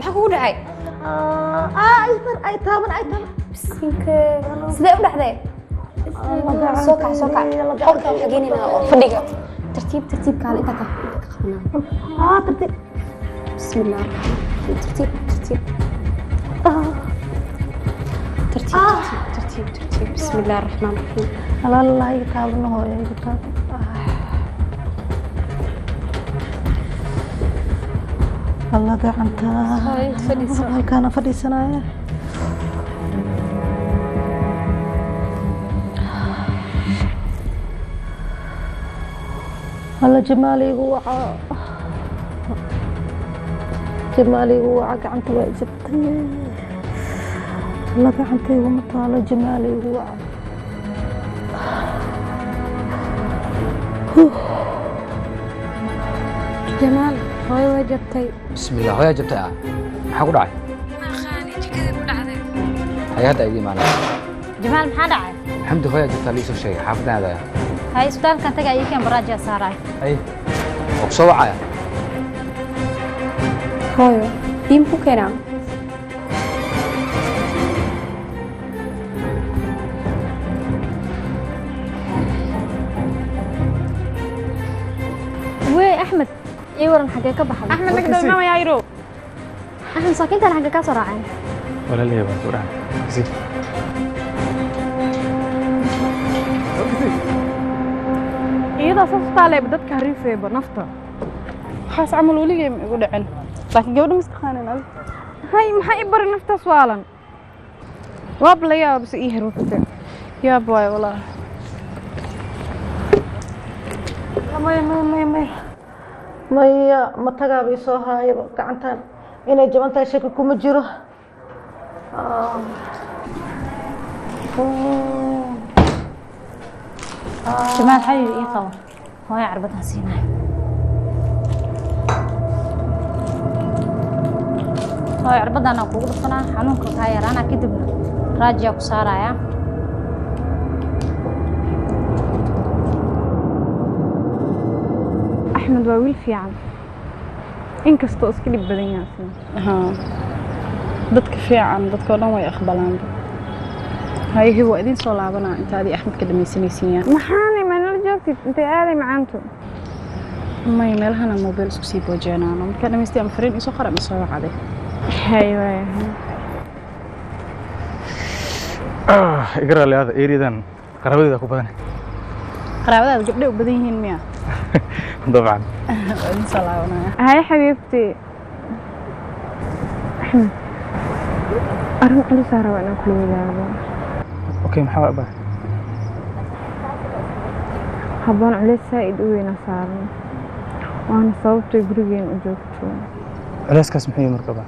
maxaa kugu dhacay ay taaban bisinka sidee u dhacday soo kac qolka waxaa geeninaa oo fadhiga tartiib kaale inta ka qabanaa tartiib bismillah tartiib بسم الله الرحمن الرحيم الله يتابعنا هو يتابع الله قعنتها كان فديسنا الله جمالي وعا قعنتها وإجبتني الله قعنتي ومطالة جمالي وعا جمال هاي وجبتي بسم الله هاي جبتي maxaa ku dhacay ma khani jikada ku dhacday hay hada idii maana Jamaal maxaa dhacay alxamdu hooyo jabta liiso sheeg xaafadaada hay isbitaalka tagay ay keen baraaja saaray ay oo soo wacaya hooyo diin ku keenaa أحمد إيورن حاجة كبحة أحمد نقدر ما يعيرو أحمد ساكنت أنا حاجة كسر عين ولا ليه بقى تقول زين إذا صفت على بدك كهريفة بنفطر خاص عملوا لي يقول عن لكن جودة مستخانين هاي ما حيبر نفطر سؤالا وابلا يا بس إيه هروفتي يا بواي والله maya ma tagaabay soo haayaba gacantan inay jaban tahay shaki kuma jiro جمال حبيبي إيه قوي هو يعربتها سيناي هو يعربتها أنا أقول لك أنا حنونك تاير أنا كدبنا راجع وصارة يا أحمد واويل في عام إنك استوس كلي بدنيا ها ضدك في عام ضدك ولا ما يقبلان هاي هو إذن صلابنا أنت هذه أحمد كده ميسينيسيا محاني ما نرجعتي أنت عالي معانتو ما يميلها أنا موبيل سكسي بوجينا أنا كان مستي أمفرين إيسو خرق مصور عليه أيوة اقرأ لي هذا إيريدان قرابة ذا كوبان قرابة ذا قبل وبديهين مياه طبعا إن شاء الله هاي حبيبتي أحمد أروح لي سارة وأنا كل ذا اوكي محاوى بقى حبان عليه سائد وين صار وانا صوبت يقرقين وجوكتو علاس كاس محيي مركبة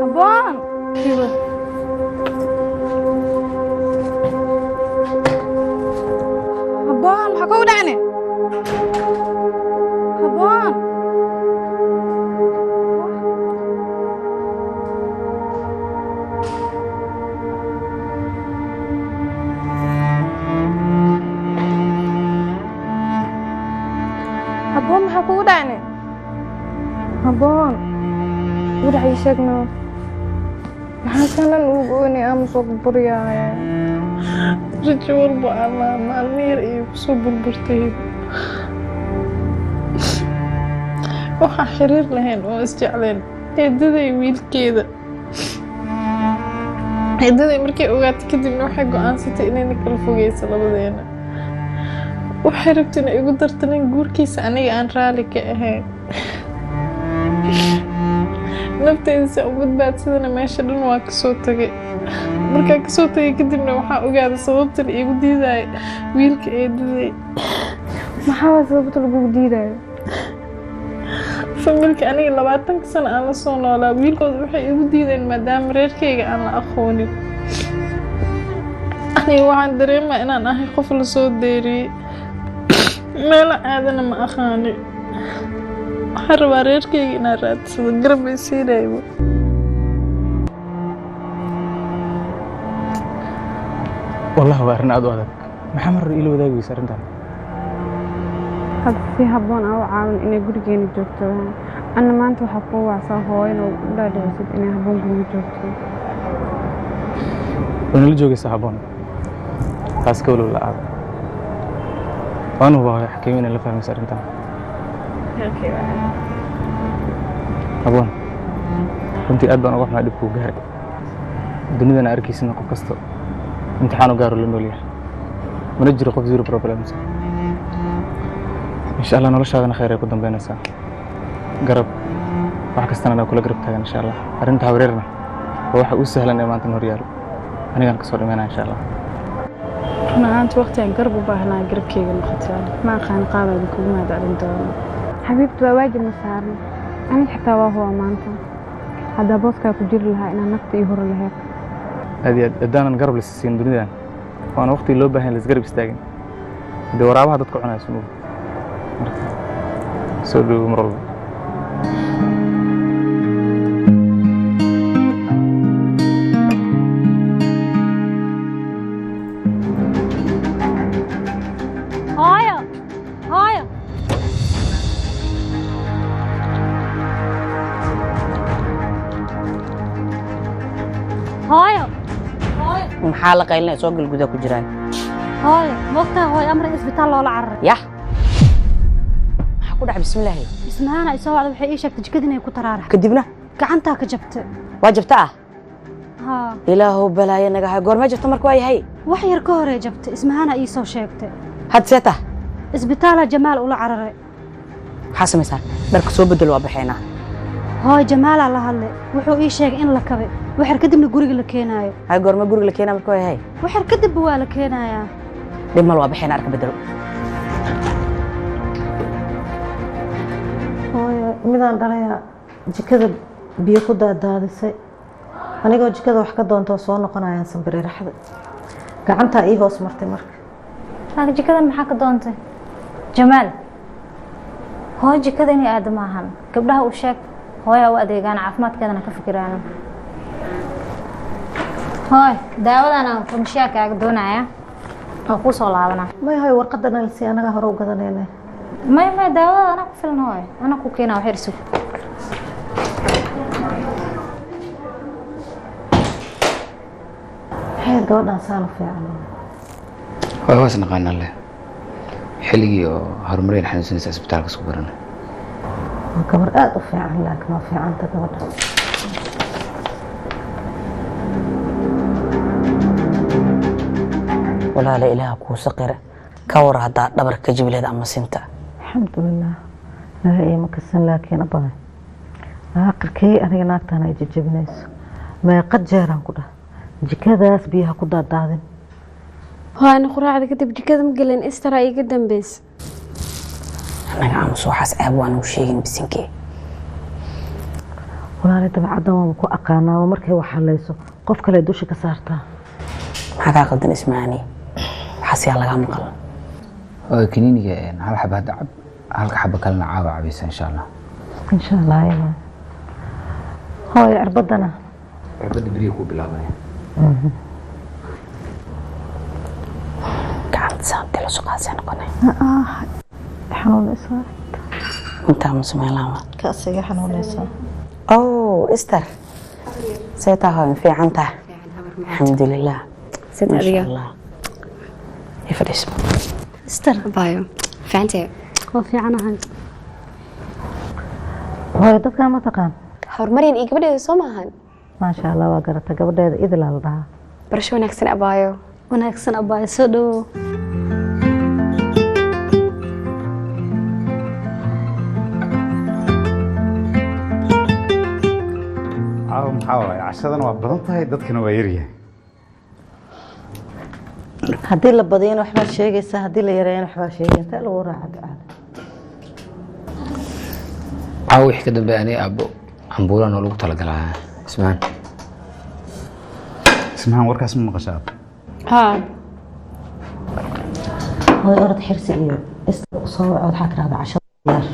حبان حبان حكوا دعني حبان حبان حكوا دعني حبان ودعي شكنا حسنا وقوني أمسك بريايا رجول بقى مع المير إيه بصوب البرتيب waxaa xiriir lahayn oo isjecleen eedaday wiilkeeda eedaday markay ogaatay kadibna waxay go'aansatay inayna kala fogeyso labadeena waxay rabtay inay igu dartan in guurkiisa aniga aan raali ka ahayn nafteyda si u badbaadsadana meesha dhan waa kasoo tagay markaan kasoo tagay kadibna waxaa ogaaday sababta la iigu diidaayo wiilka eedaday maxaa waa sababta lagugu diidaayo familka aniga 20 sano aan la soo noolaa wiilkooda waxay igu diideen maadaama reerkayga aan la aqoonin aniga waxaan dareemaa inaan ahay qof la soo deeriyey meel aadana ma aqaani waxaan rabaa reerkayga inaan raadsado garab ay siinaybo والله waa arrin aad u adag maxaa mar ilo wadaagaysa arrintan hadda si habboon aan u caawin inay gurigeena joogto anna maanta waxaa kuu wacsaa hooyana u dhaadhicisid inay habboon guriga joogto wana la joogaysaa habboon taas ka walow la'aad waanu hubaa hooyo xakiim inay la fahmaysa arrintan habboon runtii aad baan uga xumaa dhibkuu gaaray dunidana arkaysina qof kasta imtixaan u gaaro la nool yahay mana jiro qof zero problems insha allah noloshaadana khayr ay ku dambeynaysaa garab wax kastana anaa kula garab taagan insha allah arrinta habareerna waa waxa u sahlan ee maanta hor yaalo anigaan kasoo dhimanaa insha allah maanta waqtigan garab u baahnaa garabkeyga noqotaa ma aqaan qaabada kugu mahadcelin doono xabiibtu waa waajib ma saaran aniga xitaa waa huwa maanta haddaa booskaa ku jiri lahaa inaan nafta ii hore lahayd aad iyo aad haddaanan garab la siin dunidan waana waqti loo baahan la isgarab istaagin dee waraabaha dadka cunaya sunugu marka soo dhowo mar walba maxaa la qaylinay soo gal gudaha ku jiraan hooyo waqtiga hooyo amri isbitaal loola cararay yah maxaa ku dhac bismillaahi ismaana isoo wacda waxay ii sheegtay jikada inay ku taraarax kadibna gacantaa ka jabtay waa jabtaa haa ilaahow balaayo naga hay goorma jabta marka waa yahay wax yar ka hore jabtay ismaana ii soo sheegtay had seeta isbitaala jamaal ula cararay maxaa samaysaa dharka soo bedel waa baxeynaa hooyo jamaalaa la hadlay wuxuu ii sheegay in la kabay waxar kadibna guriga la keenaayo hay goorma guriga la keenaa marka waa yahay waxar kadibba waa la keenayaa dhimal waa baxeynaa arka bedelo hooyo midaan dhalayaa jikada biyo ku daadaadisay anigoo jikada wax ka doontoo soo noqonayaan sanbiriiraxda gacantaa ii hoos martay marka laakiin jikadan maxaa ka doontay jamaal hooyo jikada inay aado maahan gabdhaha u sheeg hooyaa u adeegaan caafimaadkeedana ka fikiraana hooy daawadan aan farmashiyaa kaaga doonaya waan kuu soo laabanaa may hooyo warqadda nalsi anagaa hore u gadanayna may daawada anaa ku filan hooy anaa ku keenaa wax yar sug maxay gabadhaan saana fiican hooy waas naqaanaa leh xilligii oo horumareen xanuunsanaysa isbitaalka isku barana waa gabar aad u fiican laakiin waa fiicanta gabadha walaala ilaaha kuu saqira ka war haddaa dhabar ka jibileed ama sinta alxamdulilah ilaaha iima kasan laakiin abahay aakhirkii aniga naagtaan ay jajabinayso meeqa jeeraan ku dhah jikadaas biyaha ku daadaadin waana quraacda kadib jikada ma gelin istara iga dambaysa anaga aamus waxaas aab waan u sheegin bisinkee walaali dabacaddan waan ku aqaanaa markay wax halayso qof kale dusha ka saartaa maxaa kaa qaldan ismaani waxaas yaa lagaa maqal hooy kiniiniga hal xaba hadda cab halka xaba kalena caawa cabaysa insha allah insha allah hooy cirbadana cirbadda beriya kuu bilaabaya gacanta saantay la suqaasay noqonay xanuunaysaa intaa ma sameylama kaasiga xanuunaysaa ister seetaa hooy fiican tahay alxamdulilah adiga ifadhis ister bayo fiicantee oo fiicanahay hooy dadkaa ma taqaan horumaryan iyo gabadheeda soo maahan maasha allah waa garata gabadheeda idilaa la dhahaa barasho wanaagsan abaayo wanaagsan abaayo soo dhowo caawa maxaa waaye cashadan waa badan tahay dadkana waa yaryahay haddii la badiyana waxbaa sheegaysaa haddii la yareeyana waxbaa sheegaya taa lagu raaca ducaada caawa wixii ka dambeeya aniga aabbo cambuulaan oo lagu talagalaa ismaan ismahan warkaas ma maqashaa haa hooy orod xirsi iyo isla soo waco waxaa tirahda cashada diyaar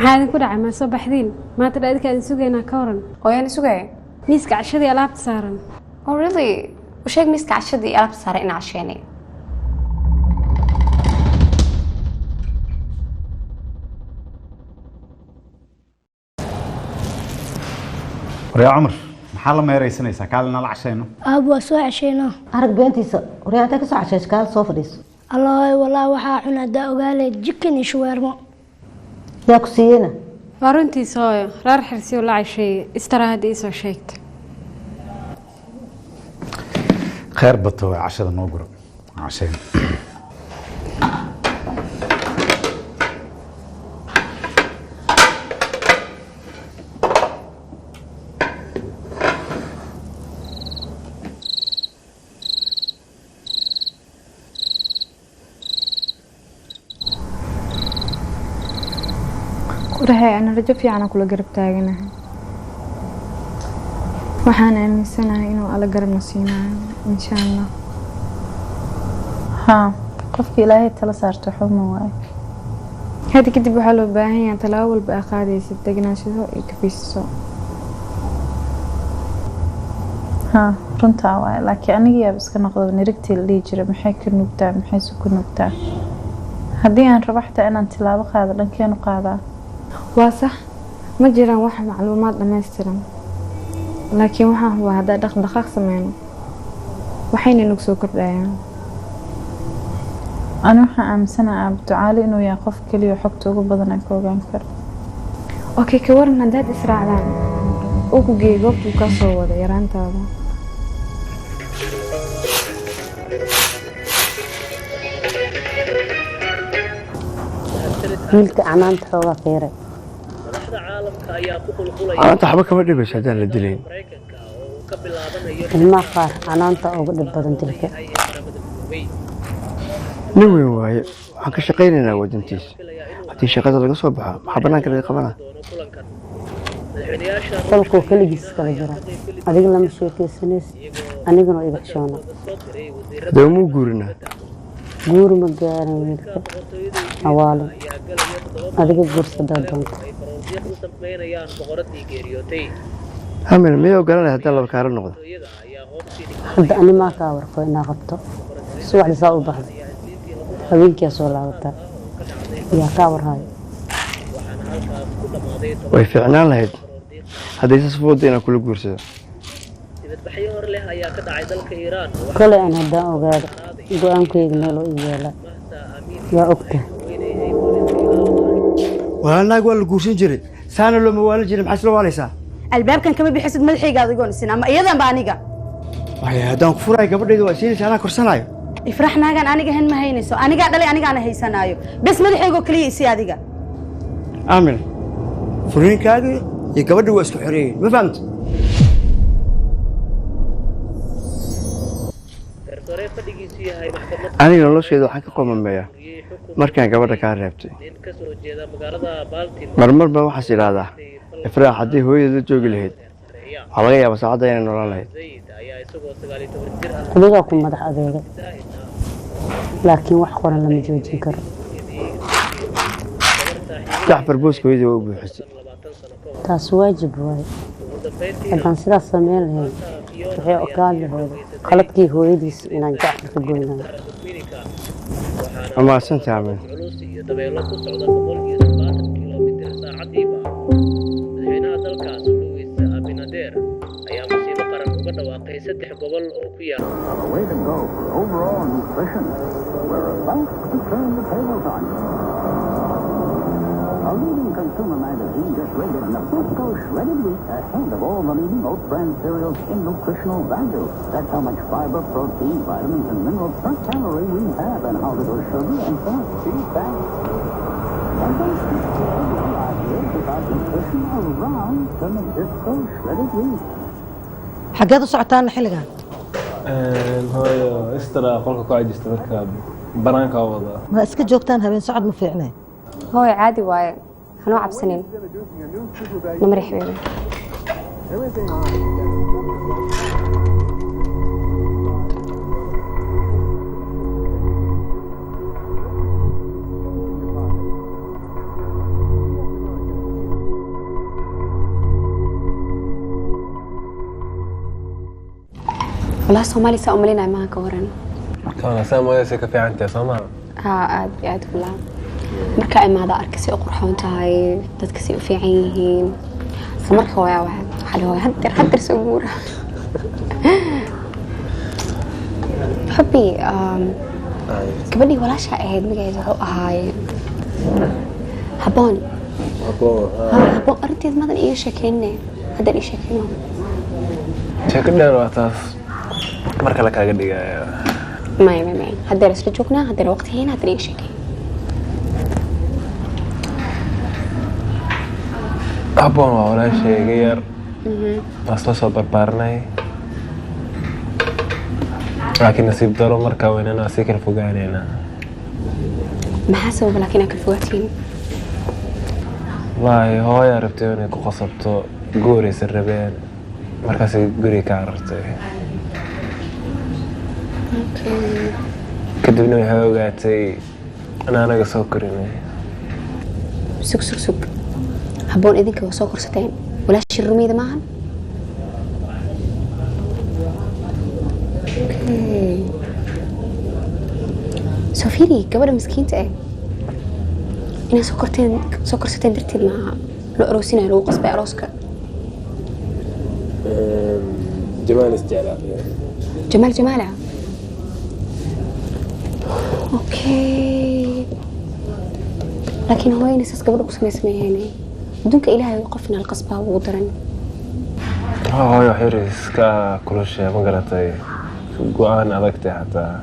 maxaa idinku dhacay ma soo baxdiin maanta dhaadka idin sugaynaa ka waran oo yaan sugaya miiska cashadii alaabta saaran oh really وشيك miiska cashadii alaabta saaran in casheenay يا عمر maxaa la meeraysanaysaa kaalina la cashayno aab waa soo cashayno arag beentiisa waryaanta ka soo cashays kaal soo fadhiiso allah walaa waxaa cunaa daa ogaale jikin iyo shawarmo yaa ku siiyena waa runtiisa hooyo raar xirsiyo la casheeyey istaraahada ii soo sheegtay khayr bato waa cashada noo guro cashayno kurahay ana rajo fiican kula garab taaganahay waxaan aaminsanahay inuu alla garab nasiinayo insha Allah qofkii ilaahay tala saarto xuma waay hada kadib waxaa loo baahan yahay talaabo walba aad qaadaysid degnaansho iyo kafiiso runtaa waay laakiin aniga yaab iska noqdo nirigtii la dhihi jiray maxay ka nugtaa maxay ku nugtaa haddii aan rabo xataa inaan tilaabo qaado dhankeenu qaadaa waa sax ma jiraan wax macluumaad dhammaystiran laakiin waxaan hubaa haddaa dhaqdhaqaaq sameyno waxayna nagu soo kordhayaan ani waxaan aaminsanahay Abdu Caali inuu yahay qof kaliya xogta ugu badan aan ka ogaan karo okay ka waran haddaad israacdaan oo ku geeyo goobtuu ka soo wada yaraantaada wiilka canaanta xoogaa fiiray canaanta waxba kama dhibayso haddaan la dilayn ilmaha qaar canaanta uga dhib badan dilka nin weyn waaye waxaan ka shaqaynaynaa wadantiisa haddii shaqada laga soo baxo maxaa bannaanka laga qabanaa dalkuu keligiis kala jira adiga lama sheekaysanaysa anigana iga xishoona haddaba muu guurinaa guuri ma gaarin wiilka awaalo adiga guursadaa doonta hamil miyay ogolanay haddaan laba kaara noqdo hadda ani maa kaa warko inaa qabto subaxdii saa u baxda habeenkiyaa soo laabataa yaa kaa warhayo way fiicnaan lahayd hadday sas fooda inaan kula guursado kolay aan haddaan ogaado go-aankayga meeloo ii yeela waa ogta walaanaag waa la guursan jiray saana looma waalan jiray maxaa isla waalaysaa albaabkan kama bixisid madaxayga adigoon isin ama iyadan ba aniga waxay haddaan ku furaay gabadhayda waa siinaysa anaa korsanaayo ifrax naagan aniga hen ma haynayso anigaa dhalay anigaana haysanaayo bes madaxaygoo kaliya isi adiga aamin furiinkaagii iyo gabadha waa isku xoreeyeen ma fahamta aniga nolosheeda waxaan ka qomameeyaa markaan gabadha kaa reebtay marmar baan waxaas idhaahdaa ifraax haddii hooyadeed la joogi lahayd waxaa laga yaabaa saacadda inay noolaan lahayd adigaa ku madax adeega laakiin wax qoran lama joojin karo jacfar booska hooyadii waa u buuxisay taas waajib waaye haddaan sidaas samayn lahayd waxay ogaan lahayd qaladkii hooyadiis inaan jacfar ka goynayo amaasanta aamin madaxweynaha dalkaas Luis Abinader ayaa musiibo qaran uga dhawaaqay 3 gobol oo ku yaal A leading consumer magazine just rated Nabisco Shredded Wheat ahead of all the leading oat brand cereals in nutritional value. That's how much fiber, protein, vitamins, and minerals per calorie we have, and how little sugar and fat, cheese, fat. And don't keep the ideas about nutrition around the Nabisco Shredded Wheat. xageed u socotaan xilligan hooyo istara qolka ku ajista marka banaanka wada ma iska joogtaan habeen socod ma fiicnay hooyo caadi waaye hanoo cabsanin namari xibeen والله Soomaali saa umalina ma ka waran كان سامو يسك في عنتي سما aad والله marka imaada arkay oo qurxoon tahay dadka si u fiican yihiin marka waxa loo hadir soo guura حبي gabadhii walaasha ahayd magaceeda wuxuu ahaay Habboon arrinteed madan iga sheekeynay haddaan ii sheekeyno sheeko dheer waa taas marka la kaaga dhigayo ما هدر اسلا جوجنا هدر وقت هنا هدر ايش شكل Habboon waa walaashayga yar asla soo barbaarnay laakiin nasiib daro markaa weynana si kala fogaanayna maxaa sabab laakiin kala fogaatiin waay hooyo rabtay inay ku qasabto guuraysa rabeen markaas guri ka aragtay kadibna waxay ogaatay in anaga soo korinay sug Habboon idinka waa soo korsateen walaashii rumiyada maahan Sofiri gabadha miskiinta ah inay soo korsateen darteed maaha loo aroosinayo lagu qasbay arooska Jamaal اوكي لكن هو ينسى قبل قسم اسمه هنا بدونك إلهي وقفنا القصبة وضرن هاي حريص كل شيء ما قرأتي قوان أذكتي حتى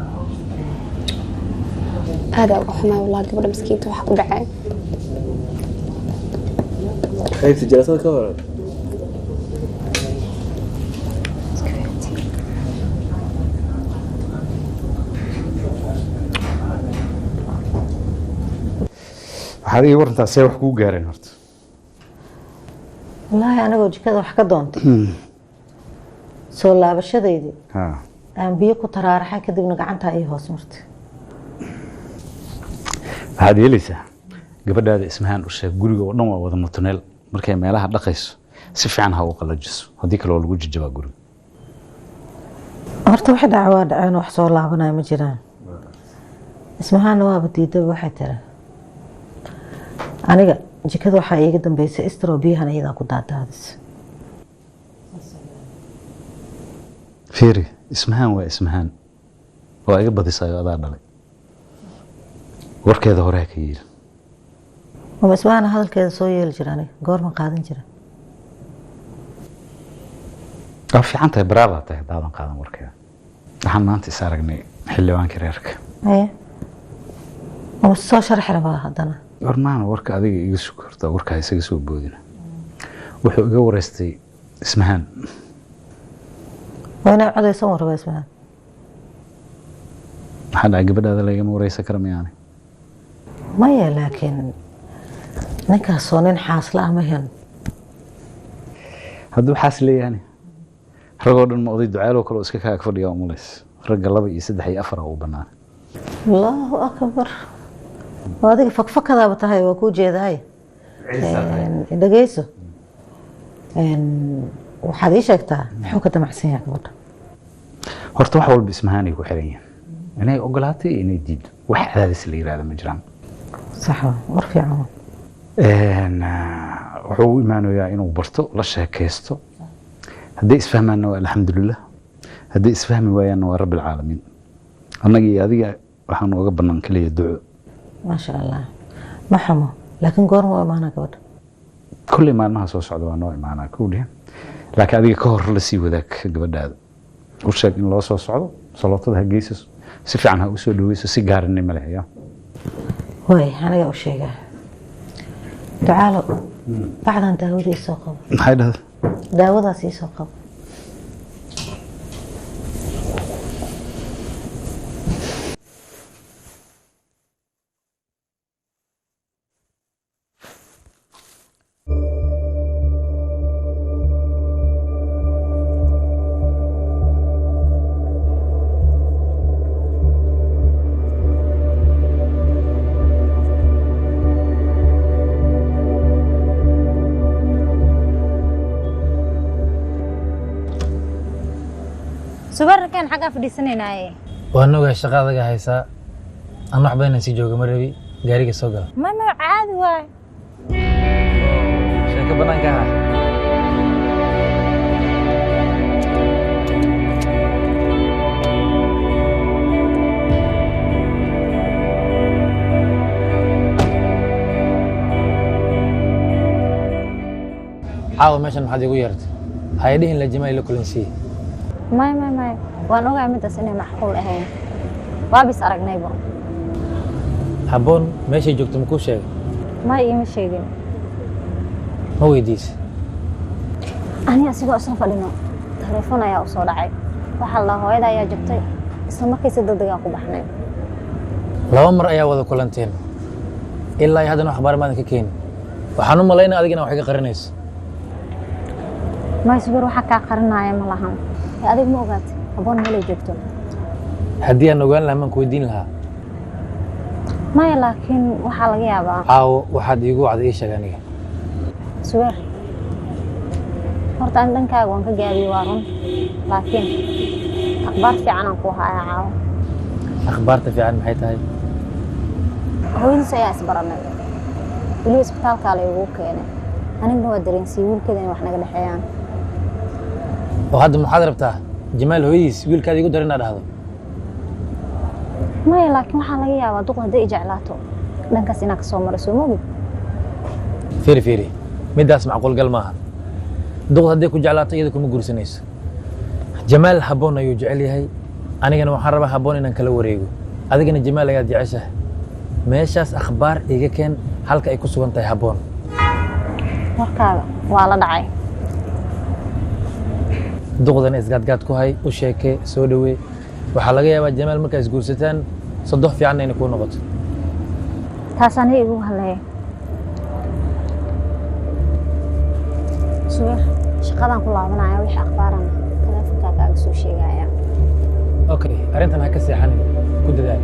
هذا وحما والله قبل مسكين توحق دعاء خايف جلسات كورة waxaad ii warantaa see wax kuu gaareen horta wallaahi anagoo jikada wax ka doontay soo laabashadeydii aan biyo ku taraaraxay kadibna gacantaa ii hoos martay waxaad yeelaysaa gabadhaada ismahaan u sheeg guriga oo dhan waa wada mutuneel markay meelaha dhaqayso si fiican ha u qalajiso haddii kale waa lagu jajabaa guriga horta wax dhacwaa dhaceen wax soo laabanaya ma jiraan ismahaana waaba diidaba waxay tiri aniga jikada waxaa iiga dambeysay istro biyahan iyadaa ku daadaadisa fiiri ismahaan waa ismahaan waa iga badisayo adaa dhalay warkeeda hore ha ka yeeli waba ismahaana hadalkeeda soo yeeli jira aniga goorma qaadan jira waa fiican tahay baraadaa tahay haddaadan qaadan warkeeda waxaan maanta is aragnay xildhibaankii reerka waba soo sharax rabaa haddana warmaana warka adiga iga sukorta warkaa isaga soo boodina wuxuu iga wareystay ismahaan waa inay codaysan warraba ismahaan maxaa dhacay gabadhaada laygama wareysan kara miyaani maya laakiin ninkaasoo nin xaasla ah ma hen hadduu xaas leeyahani ragoo dhan ma oday ducaaloo kale oo iska kaag fadhiyaa umulays ragga 2 iyo 3 iyo 4 u bannaan allahu akbar adiga fakfakadaaba tahay waa kuu jeedahay dhageyso waxaad ii sheegtaa muxuu ka damacsan yahay gabadha horta wax walba ismahaanay ku xiran yihiin inay ogolaatay iyo inay diiddo wax cadaadis la yiraahdo ma jiraan sax war fiican wuxuu u imaanayaa inuu barto la sheekaysto hadday isfahmaanna waa alxamdulilah hadday isfahmi waayaanna waa rabbi alcaalamiin annaga iyo adiga waxaan uga bannaan kaliya duco ما شاء الله ما حمو لكن قرموا معنا قبل كل ما أنها سو سعد وأنا معنا كلها لكن هذه كهر لسي وذاك قبل هذا وش إن الله سو سعد صلاة ده جيسس سفي عنها وسول ويس سيجار النملة يا وي أنا جاو شيء تعالوا بعد أن داود يسوق هذا داود يسوق subarkan xagaa fadhiisanaynaay waan ogahay shaqadaga haysaa aan wax badan si jooga ma rabi gaariga soo gal ma caadi waay sheeko banaanka ah caawa meeshan maxaad igu yeertay hay dhihin la jimaay la kulansiiyey may waan ogahay midaas inay macquul ahayn waa bis aragnayba habboon meeshay joogto ma kuu sheegay may iima sheegin ma weydiisay aniga asigoo isla fadhino telefoon ayaa u soo dhacay waxaa la hooyada ayaa jabtay isla markiisa degdegaan ku baxnay 2 mar ayaa wada kulanteen ilaa ay haddana akhbaar maadan ka keenin waxaan u malaynaa adigana wax iga qarinayso ما يصبر waxa ka qarinaya ma lahan adig ma ogaat aboon meel joogto hadii aan ogaan lahaa man ku weydiin lahaa ma laakiin waxa laga yaabaa caawo waxaad iigu wacday ii sheeg aniga suwer horta aan dhankaaga waan ka gaabiyay waa run laakiin akhbaar fiican aan ku hayaa caawo akhbaarta fiican maxay tahay hooyadiis ayaa isbaranay weli isbitaalka la igu keenay aniguna waa dareensiiyay wiilkeeda in wax naga dhaxeeyaan oo hadda maxaad rabtaa jamaal hooyadiis wiilkaada igu darin dhahdo ma laakiin waxa laga yaabaa duq haday jeclaato dhankaas inaad ka soo mariso moogid fiiri midaas macquul gal maaha duq haday ku jeclaato iyada kuma guursanayso jamaal habboon ayuu jecel yahay anigana waxaan rabaa habboon inaan kala wareego adigana jamaal ayaad jeceshahay meeshaas akhbaar iga keen halka ay ku sugan tahay habboon warkaaga waa la dhacay duqdan isgaadgaad ku hay u sheekee soo dhawee waxaa laga yaabaa jamaal markaa isguursataan sodox fiicanna inay kuu noqoto taas aniga igu haleey suwer shaqadan ku laabanaya wixii akhbaarana teleefonkaaga soo sheegaya okay arrintan ha ka seexanin ku dadaal